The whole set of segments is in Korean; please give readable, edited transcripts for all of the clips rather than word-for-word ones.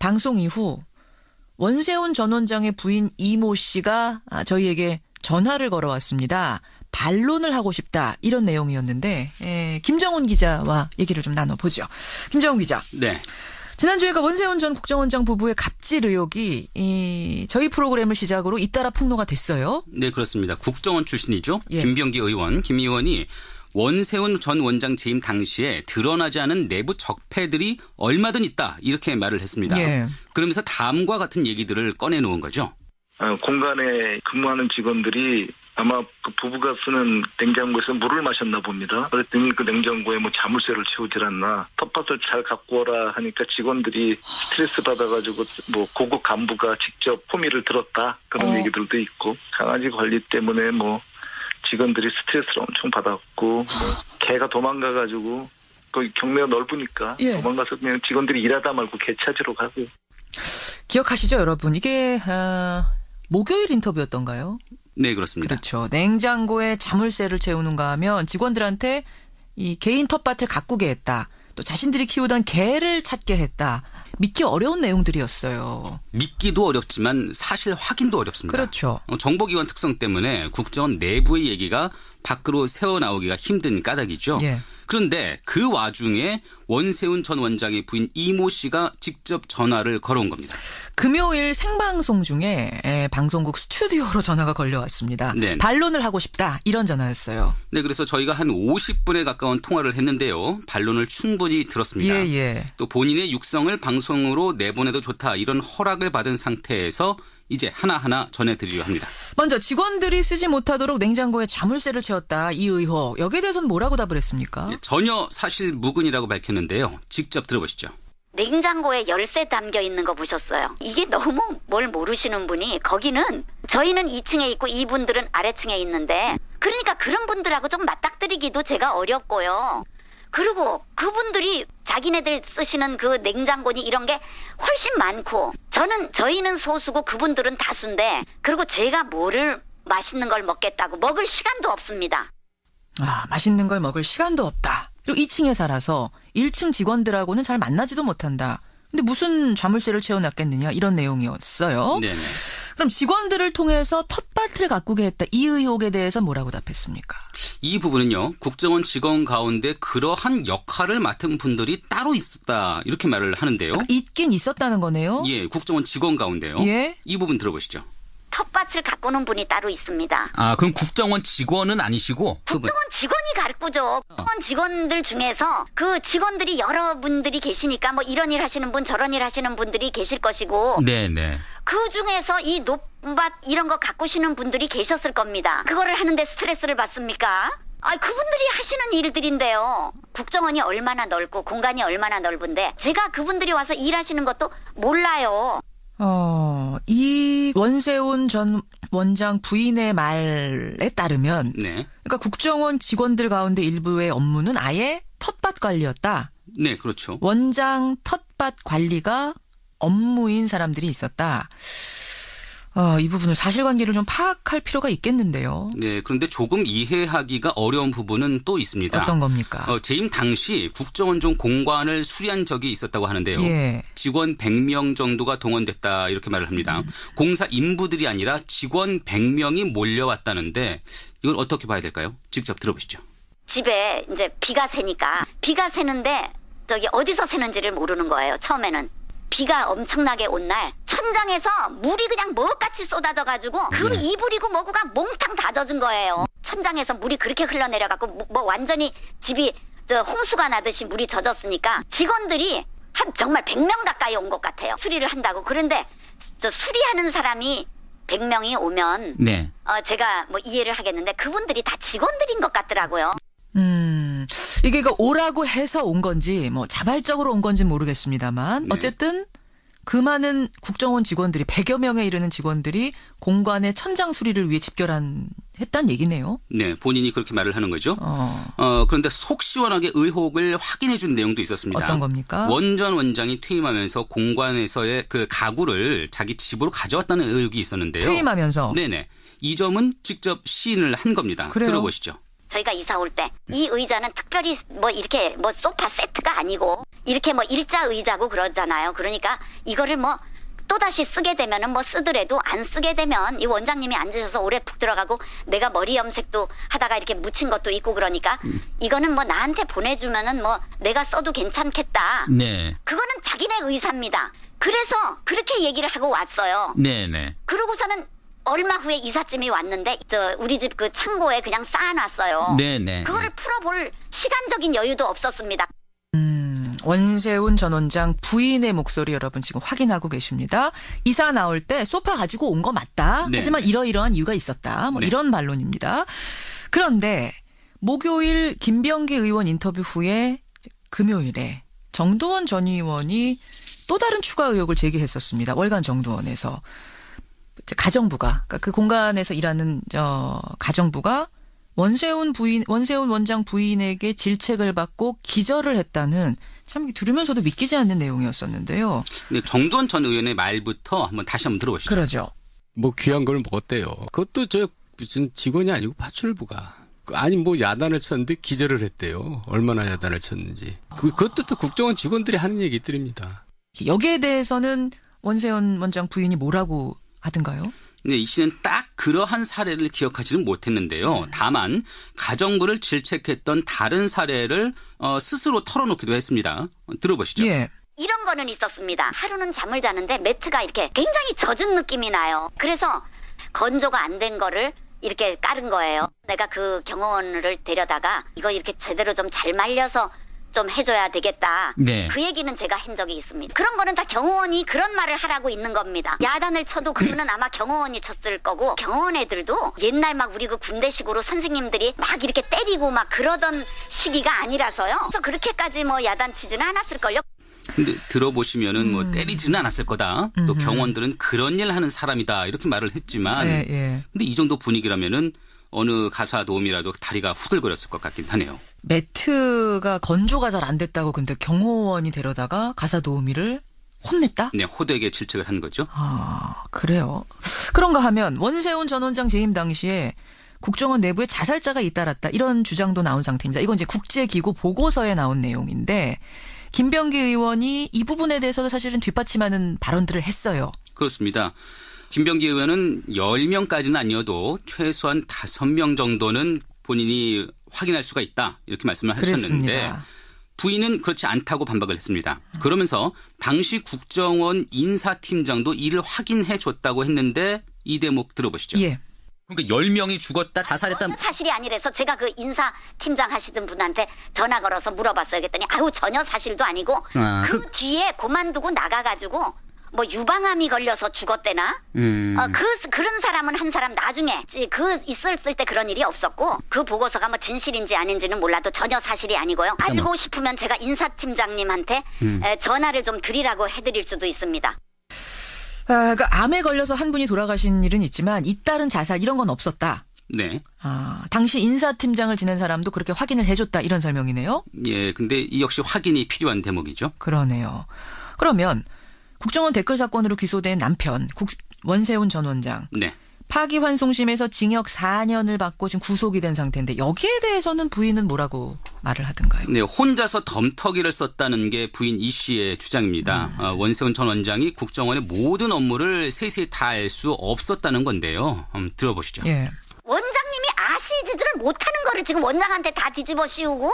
방송 이후 원세훈 전 원장의 부인 이모 씨가 저희에게 전화를 걸어왔습니다. 반론을 하고 싶다 이런 내용이었는데 김정훈 기자와 얘기를 좀 나눠보죠. 김정훈 기자. 네. 지난주에가 원세훈 전 국정원장 부부의 갑질 의혹이 저희 프로그램을 시작으로 잇따라 폭로가 됐어요. 네, 그렇습니다. 국정원 출신이죠. 예. 김병기 의원, 김 의원이 원세훈 전 원장 재임 당시에 드러나지 않은 내부 적폐들이 얼마든 있다 이렇게 말을 했습니다. 예. 그러면서 다음과 같은 얘기들을 꺼내놓은 거죠. 공간에 근무하는 직원들이 아마 그 부부가 쓰는 냉장고에서 물을 마셨나 봅니다. 그랬더니 그 냉장고에 뭐 자물쇠를 채우질 않나. 텃밭을 잘 갖고 오라 하니까 직원들이 스트레스 받아가지고 뭐 고급 간부가 직접 호미를 들었다. 그런 얘기들도 있고. 강아지 관리 때문에 뭐 직원들이 스트레스를 엄청 받았고 뭐 개가 도망가가지고 거기 경매가 넓으니까 예. 도망가서 그냥 직원들이 일하다 말고 개 찾으러 가고. 기억하시죠, 여러분? 이게 목요일 인터뷰였던가요? 네, 그렇습니다. 그렇죠. 냉장고에 자물쇠를 채우는가 하면 직원들한테 이 개인 텃밭을 가꾸게 했다. 또 자신들이 키우던 개를 찾게 했다. 믿기 어려운 내용들이었어요. 믿기도 어렵지만 사실 확인도 어렵습니다. 그렇죠. 정보기관 특성 때문에 국정원 내부의 얘기가 밖으로 새어나오기가 힘든 까닭이죠. 예. 그런데 그 와중에 원세훈 전 원장의 부인 이모 씨가 직접 전화를 걸어온 겁니다. 금요일 생방송 중에 방송국 스튜디오로 전화가 걸려왔습니다. 네. 반론을 하고 싶다 이런 전화였어요. 네, 그래서 저희가 한 50분에 가까운 통화를 했는데요. 반론을 충분히 들었습니다. 예. 또 본인의 육성을 방송으로 내보내도 좋다 이런 허락을 받은 상태에서 이제 하나하나 전해드리려 합니다. 먼저 직원들이 쓰지 못하도록 냉장고에 자물쇠를 채웠다. 이 의혹. 여기에 대해서는 뭐라고 답을 했습니까? 전혀 사실 무근이라고 밝혔는데요. 직접 들어보시죠. 냉장고에 열쇠 담겨 있는 거 보셨어요? 이게 너무 뭘 모르시는 분이 거기는 저희는 2층에 있고 이분들은 아래층에 있는데 그러니까 그런 분들하고 좀 맞닥뜨리기도 제가 어렵고요. 그리고 그분들이 자기네들 쓰시는 그 냉장고니 이런 게 훨씬 많고 저희는 소수고 그분들은 다수인데 그리고 제가 뭐를 맛있는 걸 먹겠다고 먹을 시간도 없습니다. 맛있는 걸 먹을 시간도 없다. 그리고 2층에 살아서 1층 직원들하고는 잘 만나지도 못한다. 근데 무슨 자물쇠를 채워놨겠느냐 이런 내용이었어요. 네네. 그럼 직원들을 통해서 텃밭을 가꾸게 했다. 이 의혹에 대해서 뭐라고 답했습니까? 이 부분은요. 국정원 직원 가운데 그러한 역할을 맡은 분들이 따로 있었다. 이렇게 말을 하는데요. 있긴 있었다는 거네요. 예, 국정원 직원 가운데요. 예. 이 부분 들어보시죠. 텃밭을 가꾸는 분이 따로 있습니다. 그럼 국정원 직원은 아니시고? 국정원 직원이 가꾸죠. 국정원 직원들 중에서 그 직원들이 여러 분들이 계시니까 뭐 이런 일 하시는 분 저런 일 하시는 분들이 계실 것이고 네네. 그 중에서 이 높밭 이런 거 가꾸시는 분들이 계셨을 겁니다. 그거를 하는데 스트레스를 받습니까? 그분들이 하시는 일들인데요. 국정원이 얼마나 넓고 공간이 얼마나 넓은데 제가 그분들이 와서 일하시는 것도 몰라요. 이 원세훈 전 원장 부인의 말에 따르면 네. 그러니까 국정원 직원들 가운데 일부의 업무는 아예 텃밭 관리였다. 네, 그렇죠. 원장 텃밭 관리가 업무인 사람들이 있었다. 이 부분을 사실관계를 좀 파악할 필요가 있겠는데요. 네, 그런데 조금 이해하기가 어려운 부분은 또 있습니다. 어떤 겁니까? 재임 당시 국정원 좀 공관을 수리한 적이 있었다고 하는데요. 예. 직원 100명 정도가 동원됐다 이렇게 말을 합니다. 공사 인부들이 아니라 직원 100명이 몰려왔다는데 이걸 어떻게 봐야 될까요? 직접 들어보시죠. 집에 이제 비가 새니까 비가 새는데 어디서 새는지를 모르는 거예요. 처음에는. 비가 엄청나게 온 날 천장에서 물이 그냥 먹같이 쏟아져가지고 그 이불이고 뭐고가 몽땅 다 젖은 거예요. 천장에서 물이 그렇게 흘러내려갖고 뭐 완전히 집이 홍수가 나듯이 물이 젖었으니까 직원들이 한 정말 100명 가까이 온 것 같아요. 수리를 한다고. 그런데 수리하는 사람이 100명이 오면 네. 제가 뭐 이해를 하겠는데 그분들이 다 직원들인 것 같더라고요. 이게 오라고 해서 온 건지 뭐 자발적으로 온 건지 모르겠습니다만 네. 어쨌든 그 많은 국정원 직원들이 100여 명에 이르는 직원들이 공관의 천장 수리를 위해 했단 얘기네요. 네, 본인이 그렇게 말을 하는 거죠. 그런데 속 시원하게 의혹을 확인해 준 내용도 있었습니다. 어떤 겁니까? 원 전 원장이 퇴임하면서 공관에서의 그 가구를 자기 집으로 가져왔다는 의혹이 있었는데요. 퇴임하면서? 네네. 이 점은 직접 시인을 한 겁니다. 그래요? 들어보시죠. 저희가 이사 올 때 이 의자는 특별히 뭐 이렇게 뭐 소파 세트가 아니고 이렇게 뭐 일자의자고 그러잖아요. 그러니까 이거를 뭐 또다시 쓰게 되면은 뭐 쓰더라도 안 쓰게 되면 이 원장님이 앉으셔서 오래 푹 들어가고 내가 머리 염색도 하다가 이렇게 묻힌 것도 있고 그러니까 이거는 뭐 나한테 보내주면은 뭐 내가 써도 괜찮겠다. 네. 그거는 자기네 의사입니다. 그래서 그렇게 얘기를 하고 왔어요. 네네. 그러고서는 얼마 후에 이삿짐이 왔는데 우리 집 그 창고에 그냥 쌓아놨어요. 네네. 그거를 풀어볼 시간적인 여유도 없었습니다. 원세훈 전 원장 부인의 목소리 여러분 지금 확인하고 계십니다. 이사 나올 때 소파 가지고 온 거 맞다. 네. 하지만 이러이러한 이유가 있었다. 뭐 네. 이런 반론입니다. 그런데 목요일 김병기 의원 인터뷰 후에 금요일에 정두원 전 의원이 또 다른 추가 의혹을 제기했었습니다. 월간 정두원에서 가정부가 그러니까 그 공간에서 일하는 가정부가 원세훈 원장 부인에게 질책을 받고 기절을 했다는 참 들으면서도 믿기지 않는 내용이었었는데요. 네, 정두원 전 의원의 말부터 다시 한번 들어보시죠. 그러죠. 뭐 귀한 걸 먹었대요. 그것도 저 무슨 직원이 아니고 파출부가. 아니 뭐 야단을 쳤는데 기절을 했대요. 얼마나 야단을 쳤는지. 그것도 또 국정원 직원들이 하는 얘기들입니다. 여기에 대해서는 원세훈 원장 부인이 뭐라고 하던가요? 네, 이 씨는 딱 그러한 사례를 기억하지는 못했는데요. 다만 가정부를 질책했던 다른 사례를 스스로 털어놓기도 했습니다. 들어보시죠. 예. 이런 거는 있었습니다. 하루는 잠을 자는데 매트가 이렇게 굉장히 젖은 느낌이 나요. 그래서 건조가 안 된 거를 이렇게 깔은 거예요. 내가 그 경호원을 데려다가 이거 이렇게 제대로 좀 잘 말려서 좀 해줘야 되겠다. 네. 그 얘기는 제가 한 적이 있습니다. 그런 거는 다 경호원이 그런 말을 하라고 있는 겁니다. 야단을 쳐도 그거는 아마 경호원이 쳤을 거고 경호원 애들도 옛날 막 우리 그 군대식으로 선생님들이 막 이렇게 때리고 막 그러던 시기가 아니라서요. 그래서 그렇게까지 뭐 야단 치지는 않았을걸요. 근데 들어보시면은 뭐 때리지는 않았을 거다. 또 경호원들은 그런 일 하는 사람이다. 이렇게 말을 했지만 예. 근데 이 정도 분위기라면은 어느 가사 도우미라도 다리가 후들거렸을 것 같긴 하네요. 매트가 건조가 잘 안 됐다고 근데 경호원이 데려다가 가사 도우미를 혼냈다? 네, 호되게 질책을 한 거죠. 아, 그래요. 그런가 하면 원세훈 전 원장 재임 당시에 국정원 내부에 자살자가 잇따랐다. 이런 주장도 나온 상태입니다. 이건 이제 국제기구 보고서에 나온 내용인데 김병기 의원이 이 부분에 대해서도 사실은 뒷받침하는 발언들을 했어요. 그렇습니다. 김병기 의원은 10명까지는 아니어도 최소한 5명 정도는 본인이 확인할 수가 있다. 이렇게 말씀을 하셨는데 그랬습니다. 부인은 그렇지 않다고 반박을 했습니다. 그러면서 당시 국정원 인사팀장도 이를 확인해 줬다고 했는데 이 대목 들어보시죠. 예. 그러니까 10명이 죽었다, 자살했다. 사실이 아니라서 제가 그 인사팀장 하시던 분한테 전화 걸어서 물어봤어요. 그랬더니 아유 전혀 사실도 아니고 그 뒤에 그만두고 나가가지고 뭐 유방암이 걸려서 죽었대나? 그런 사람은 한 사람 나중에 있었을 때 그런 일이 없었고 그 보고서가 뭐 진실인지 아닌지는 몰라도 전혀 사실이 아니고요. 알고 싶으면 제가 인사팀장님한테 전화를 좀 드리라고 해드릴 수도 있습니다. 그러니까 암에 걸려서 한 분이 돌아가신 일은 있지만 잇따른 자살 이런 건 없었다. 네. 당시 인사팀장을 지낸 사람도 그렇게 확인을 해줬다 이런 설명이네요. 예, 근데 이 역시 확인이 필요한 대목이죠. 그러네요. 그러면 국정원 댓글 사건으로 기소된 남편 원세훈 전 원장. 네. 파기환송심에서 징역 4년을 받고 지금 구속이 된 상태인데 여기에 대해서는 부인은 뭐라고 말을 하던가요? 네, 혼자서 덤터기를 썼다는 게 부인 이 씨의 주장입니다. 원세훈 전 원장이 국정원의 모든 업무를 세세히 다 알 수 없었다는 건데요. 들어보시죠. 예. 원장님이 아시지들을 못하는 거를 지금 원장한테 다 뒤집어 씌우고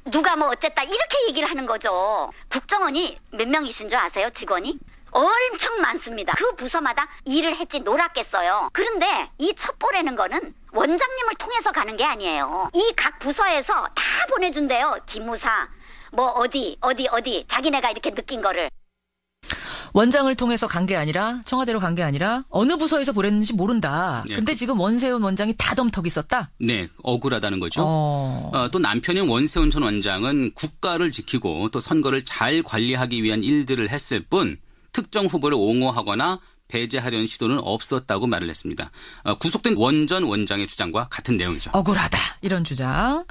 누가 뭐 어쨌다 이렇게 얘기를 하는 거죠. 국정원이 몇 명이신 줄 아세요? 직원이? 엄청 많습니다. 그 부서마다 일을 했지 놀았겠어요. 그런데 이 첩보라는 거는 원장님을 통해서 가는 게 아니에요. 이 각 부서에서 다 보내준대요. 기무사 뭐 어디 자기네가 이렇게 느낀 거를. 원장을 통해서 간 게 아니라 청와대로 간 게 아니라 어느 부서에서 보냈는지 모른다. 네. 근데 지금 원세훈 원장이 다 덤터기 썼다? 네, 억울하다는 거죠. 또 남편인 원세훈 전 원장은 국가를 지키고 또 선거를 잘 관리하기 위한 일들을 했을 뿐 특정 후보를 옹호하거나 배제하려는 시도는 없었다고 말을 했습니다. 구속된 원 전 원장의 주장과 같은 내용이죠. 억울하다. 이런 주장.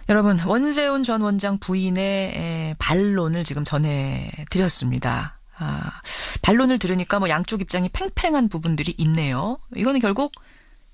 여러분 원세훈 전 원장 부인의 반론을 지금 전해드렸습니다. 반론을 들으니까 뭐 양쪽 입장이 팽팽한 부분들이 있네요. 이거는 결국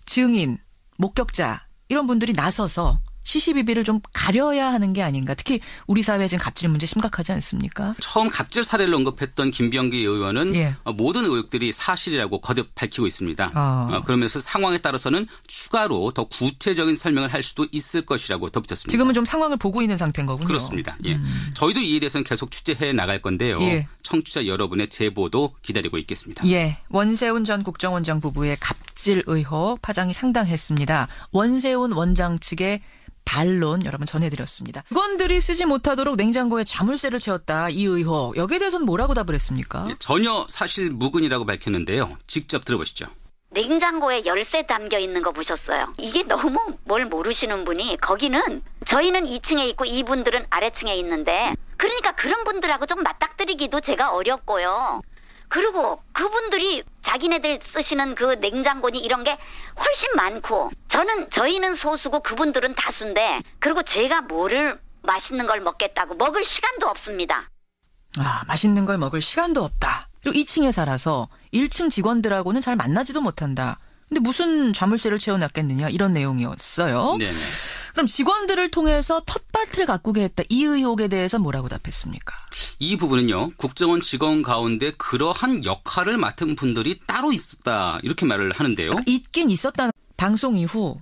증인, 목격자 이런 분들이 나서서 시시비비를 좀 가려야 하는 게 아닌가. 특히 우리 사회에 지금 갑질 문제 심각하지 않습니까? 처음 갑질 사례를 언급했던 김병기 의원은 예. 모든 의혹들이 사실이라고 거듭 밝히고 있습니다. 그러면서 상황에 따라서는 추가로 더 구체적인 설명을 할 수도 있을 것이라고 덧붙였습니다. 지금은 좀 상황을 보고 있는 상태인 거군요. 그렇습니다. 예. 저희도 이에 대해서는 계속 취재해 나갈 건데요. 예. 청취자 여러분의 제보도 기다리고 있겠습니다. 예, 원세훈 전 국정원장 부부의 갑질 의혹 파장이 상당했습니다. 원세훈 원장 측의 반론 여러분 전해드렸습니다. 직원들이 쓰지 못하도록 냉장고에 자물쇠를 채웠다. 이 의혹. 여기에 대해서는 뭐라고 답을 했습니까? 전혀 사실 무근이라고 밝혔는데요. 직접 들어보시죠. 냉장고에 열쇠 담겨 있는 거 보셨어요? 이게 너무 뭘 모르시는 분이 거기는 저희는 2층에 있고 이분들은 아래층에 있는데 그러니까 그런 분들하고 좀 맞닥뜨리기도 제가 어렵고요. 그리고 그분들이 자기네들 쓰시는 그 냉장고니 이런 게 훨씬 많고 저희는 소수고 그분들은 다수인데 그리고 제가 뭐를 맛있는 걸 먹겠다고 먹을 시간도 없습니다. 맛있는 걸 먹을 시간도 없다. 그리고 2층에 살아서 1층 직원들하고는 잘 만나지도 못한다. 근데 무슨 자물쇠를 채워놨겠느냐 이런 내용이었어요. 네네. 그럼 직원들을 통해서 텃밭을 가꾸게 했다. 이 의혹에 대해서 뭐라고 답했습니까? 이 부분은요. 국정원 직원 가운데 그러한 역할을 맡은 분들이 따로 있었다. 이렇게 말을 하는데요. 있긴 있었다는 방송 이후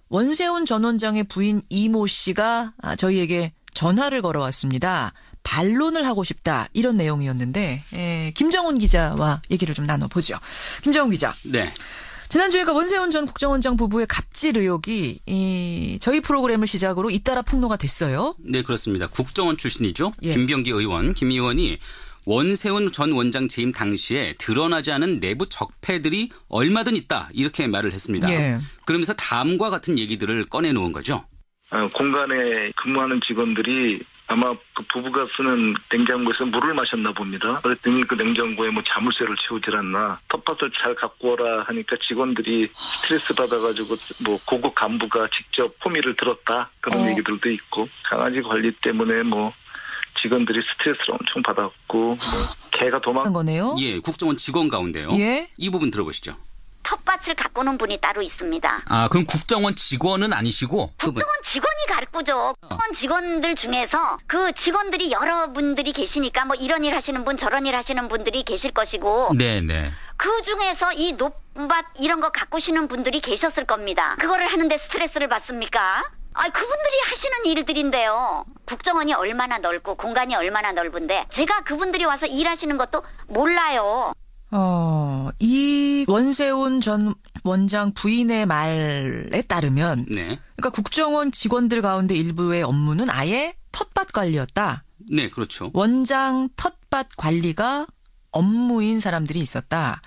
원세훈 전 원장의 부인 이모 씨가 저희에게 전화를 걸어왔습니다. 반론을 하고 싶다. 이런 내용이었는데 김정훈 기자와 얘기를 좀 나눠보죠. 김정훈 기자. 네. 지난주에 원세훈 전 국정원장 부부의 갑질 의혹이 저희 프로그램을 시작으로 잇따라 폭로가 됐어요. 네, 그렇습니다. 국정원 출신이죠. 예. 김병기 의원, 김 의원이 원세훈 전 원장 재임 당시에 드러나지 않은 내부 적폐들이 얼마든 있다. 이렇게 말을 했습니다. 예. 그러면서 다음과 같은 얘기들을 꺼내놓은 거죠. 공간에 근무하는 직원들이 아마 그 부부가 쓰는 냉장고에서 물을 마셨나 봅니다. 그랬더니 그 냉장고에 뭐 자물쇠를 채우질 않나. 텃밭을 잘 갖고 오라 하니까 직원들이 스트레스 받아가지고 뭐 고급 간부가 직접 호미를 들었다. 그런 얘기들도 있고. 강아지 관리 때문에 뭐 직원들이 스트레스를 엄청 받았고 뭐 개가 도망간 거네요. 예, 국정원 직원 가운데요. 예. 이 부분 들어보시죠. 텃밭을 가꾸는 분이 따로 있습니다. 그럼 국정원 직원은 아니시고? 국정원 직원이 가꾸죠. 국정원 직원들 중에서 그 직원들이 여러 분들이 계시니까 뭐 이런 일 하시는 분 저런 일 하시는 분들이 계실 것이고 네네. 그 중에서 이 높밭 이런 거 가꾸시는 분들이 계셨을 겁니다. 그거를 하는데 스트레스를 받습니까? 그분들이 하시는 일들인데요. 국정원이 얼마나 넓고 공간이 얼마나 넓은데 제가 그분들이 와서 일하시는 것도 몰라요. 이 원세훈 전 원장 부인의 말에 따르면 네. 그러니까 국정원 직원들 가운데 일부의 업무는 아예 텃밭 관리였다. 네, 그렇죠. 원장 텃밭 관리가 업무인 사람들이 있었다.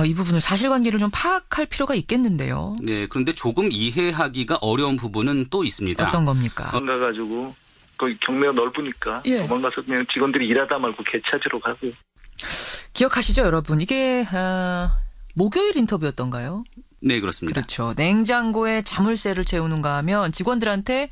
이 부분을 사실관계를 좀 파악할 필요가 있겠는데요. 네, 그런데 조금 이해하기가 어려운 부분은 또 있습니다. 어떤 겁니까? 도망가가지고 거기 경매가 넓으니까 예. 도망가서 그냥 직원들이 일하다 말고 개 찾으러 가고. 기억하시죠, 여러분? 이게 목요일 인터뷰였던가요? 네, 그렇습니다. 그렇죠. 냉장고에 자물쇠를 채우는가 하면 직원들한테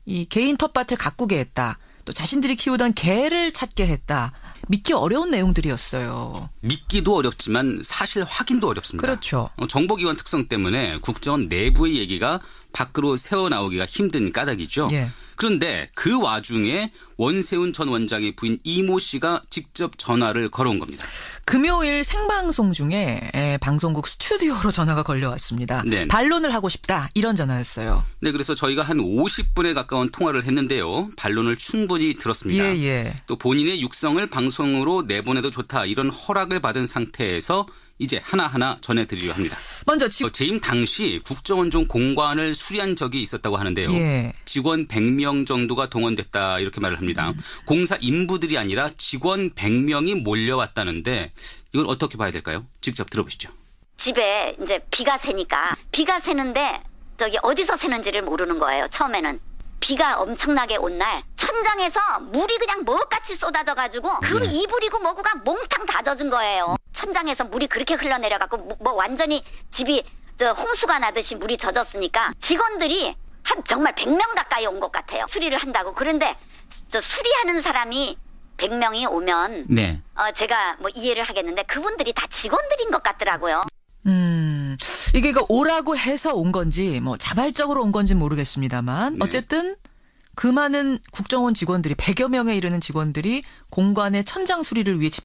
이 개인 텃밭을 가꾸게 했다. 또 자신들이 키우던 개를 찾게 했다. 믿기 어려운 내용들이었어요. 믿기도 어렵지만 사실 확인도 어렵습니다. 그렇죠. 정보기관 특성 때문에 국정원 내부의 얘기가 밖으로 새어나오기가 힘든 까닭이죠. 예. 그런데 그 와중에 원세훈 전 원장의 부인 이모 씨가 직접 전화를 걸어온 겁니다. 금요일 생방송 중에 방송국 스튜디오로 전화가 걸려왔습니다. 네. 반론을 하고 싶다 이런 전화였어요. 네, 그래서 저희가 한 50분에 가까운 통화를 했는데요. 반론을 충분히 들었습니다. 예. 또 본인의 육성을 방송으로 내보내도 좋다 이런 허락을 받은 상태에서 이제 하나하나 전해드리려 합니다. 먼저 재임 당시 국정원종 공관을 수리한 적이 있었다고 하는데요. 예. 직원 100명 정도가 동원됐다 이렇게 말을 합니다. 공사 인부들이 아니라 직원 100명이 몰려왔다는데 이걸 어떻게 봐야 될까요? 직접 들어보시죠. 집에 이제 비가 새는데 어디서 새는지를 모르는 거예요. 처음에는. 비가 엄청나게 온 날 천장에서 물이 그냥 뭐같이 쏟아져가지고 그 이불이고 뭐고가 몽땅 다 젖은 거예요. 천장에서 물이 그렇게 흘러내려갖고 뭐 완전히 집이 홍수가 나듯이 물이 젖었으니까 직원들이 한 정말 100명 가까이 온 것 같아요. 수리를 한다고. 그런데 수리하는 사람이 100명이 오면 네. 제가 뭐 이해를 하겠는데 그분들이 다 직원들인 것 같더라고요. 이게 오라고 해서 온 건지 뭐 자발적으로 온 건지는 모르겠습니다만 네. 어쨌든 그 많은 국정원 직원들이 100여 명에 이르는 직원들이 공관의 천장 수리를 위해